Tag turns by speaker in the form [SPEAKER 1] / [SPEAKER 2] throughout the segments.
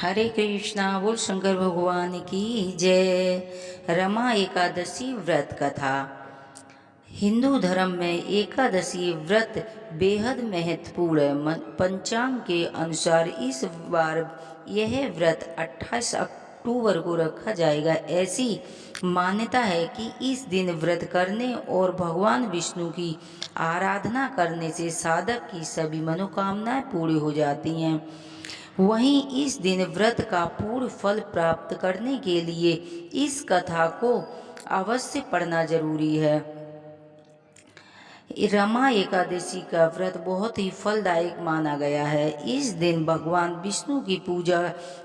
[SPEAKER 1] हरे कृष्णा। बोल शंकर भगवान की जय। रमा एकादशी व्रत कथा। हिंदू धर्म में एकादशी व्रत बेहद महत्वपूर्ण है। पंचांग के अनुसार इस बार यह व्रत 28 अक्टूबर को रखा जाएगा। ऐसी मान्यता है कि इस दिन व्रत करने और भगवान विष्णु की आराधना करने से साधक की सभी मनोकामनाएं पूरी हो जाती हैं। वहीं इस दिन व्रत का पूर्ण फल प्राप्त करने के लिए इस कथा को अवश्य पढ़ना जरूरी है। रमा एकादशी का व्रत बहुत ही फलदायक माना गया है। इस दिन भगवान विष्णु की पूजा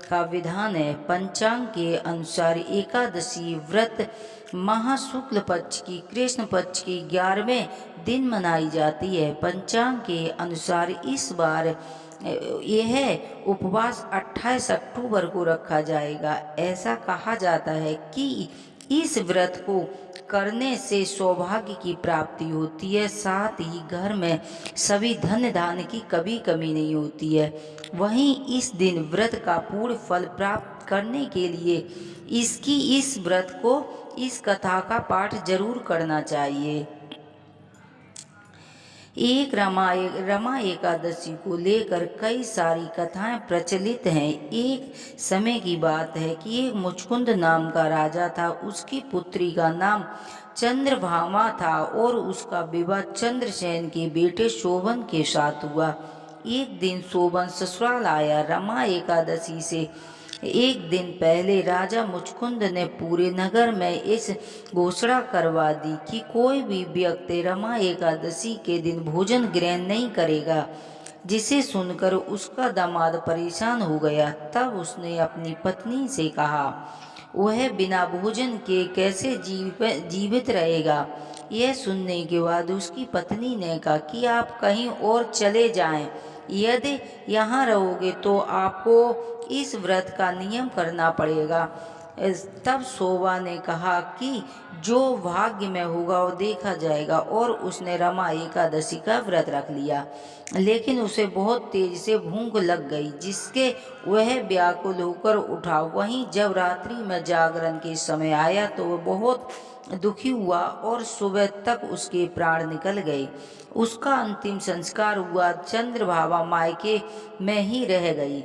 [SPEAKER 1] का विधान है। पंचांग के अनुसार एकादशी व्रत महाशुक्ल पक्ष की कृष्ण पक्ष की 11वें दिन मनाई जाती है। पंचांग के अनुसार इस बार यह उपवास 28 अक्टूबर को रखा जाएगा। ऐसा कहा जाता है कि इस व्रत को करने से सौभाग्य की प्राप्ति होती है, साथ ही घर में सभी धन धान्य की कभी कमी नहीं होती है। वहीं इस दिन व्रत का पूर्ण फल प्राप्त करने के लिए इस व्रत को इस कथा का पाठ जरूर करना चाहिए। रमा एकादशी को लेकर कई सारी कथाएं प्रचलित हैं। एक समय की बात है कि एक मुचकुंद नाम का राजा था। उसकी पुत्री का नाम चंद्रभामा था और उसका विवाह चंद्रसेन के बेटे शोभन के साथ हुआ। एक दिन शोभन ससुराल आया। रमा एकादशी से एक दिन पहले राजा मुचकुंद ने पूरे नगर में इस घोषणा करवा दी कि कोई भी व्यक्ति रमा एकादशी के दिन भोजन ग्रहण नहीं करेगा। जिसे सुनकर उसका दामाद परेशान हो गया। तब उसने अपनी पत्नी से कहा, वह बिना भोजन के कैसे जीवित रहेगा। यह सुनने के बाद उसकी पत्नी ने कहा कि आप कहीं और चले जाएं। यदि यहाँ रहोगे तो आपको इस व्रत का नियम करना पड़ेगा। तब शोभा ने कहा कि जो भाग्य में होगा वो देखा जाएगा, और उसने रमा एकादशी का व्रत रख लिया। लेकिन उसे बहुत तेज से भूख लग गई, जिसके वह व्याकुल होकर उठा। वहीं जब रात्रि में जागरण के समय आया तो वह बहुत दुखी हुआ और सुबह तक उसके प्राण निकल गए। उसका अंतिम संस्कार हुआ। चंद्रभामा मायके में ही रह गई।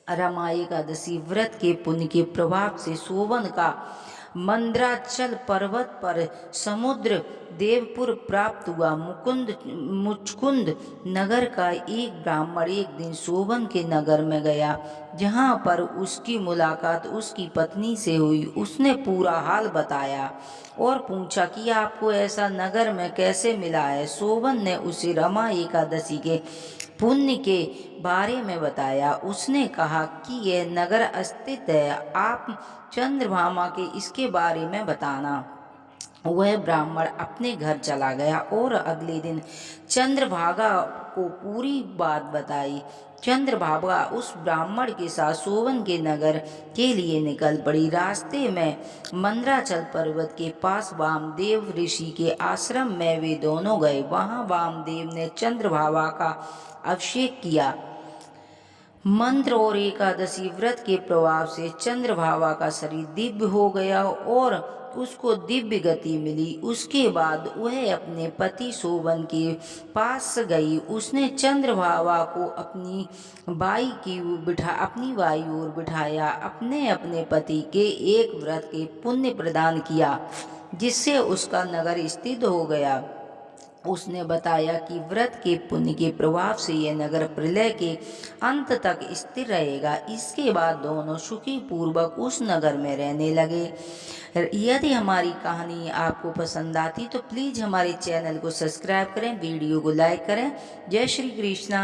[SPEAKER 1] रमा एकादशी व्रत के पुण्य के प्रभाव से शोभन का मंद्राचल पर्वत पर समुद्र देवपुर प्राप्त हुआ। मुचकुंद नगर का एक ब्राह्मण एक दिन शोभन के नगर में गया, जहाँ पर उसकी मुलाकात उसकी पत्नी से हुई। उसने पूरा हाल बताया और पूछा कि आपको ऐसा नगर में कैसे मिला है। शोभन ने उसे रमा एकादशी के पुण्य के बारे में बताया। उसने कहा कि यह नगर स्थित है, आप चंद्रभामा के इसके बारे में बताना। वह ब्राह्मण अपने घर चला गया और अगले दिन चंद्रभागा को पूरी बात बताई। चंद्रभागा उस ब्राह्मण के साथ शोभन के नगर के लिए निकल पड़ी। रास्ते में मंद्राचल पर्वत के पास वामदेव ऋषि के आश्रम में वे दोनों गए। वहां वामदेव ने चंद्रभागा का अभिषेक किया। मंत्र और एकादशी व्रत के प्रभाव से चंद्रभागा का शरीर दिव्य हो गया और उसको दिव्य गति मिली। उसके बाद वह अपने पति शोभन के पास गई। उसने चंद्रभागा को अपनी बाई ओर बिठाया। अपने पति के एक व्रत के पुण्य प्रदान किया, जिससे उसका नगर स्थित हो गया। उसने बताया कि व्रत के पुण्य के प्रभाव से यह नगर प्रलय के अंत तक स्थिर रहेगा। इसके बाद दोनों सुखी पूर्वक उस नगर में रहने लगे। यदि हमारी कहानी आपको पसंद आती तो प्लीज़ हमारे चैनल को सब्सक्राइब करें, वीडियो को लाइक करें। जय श्री कृष्णा।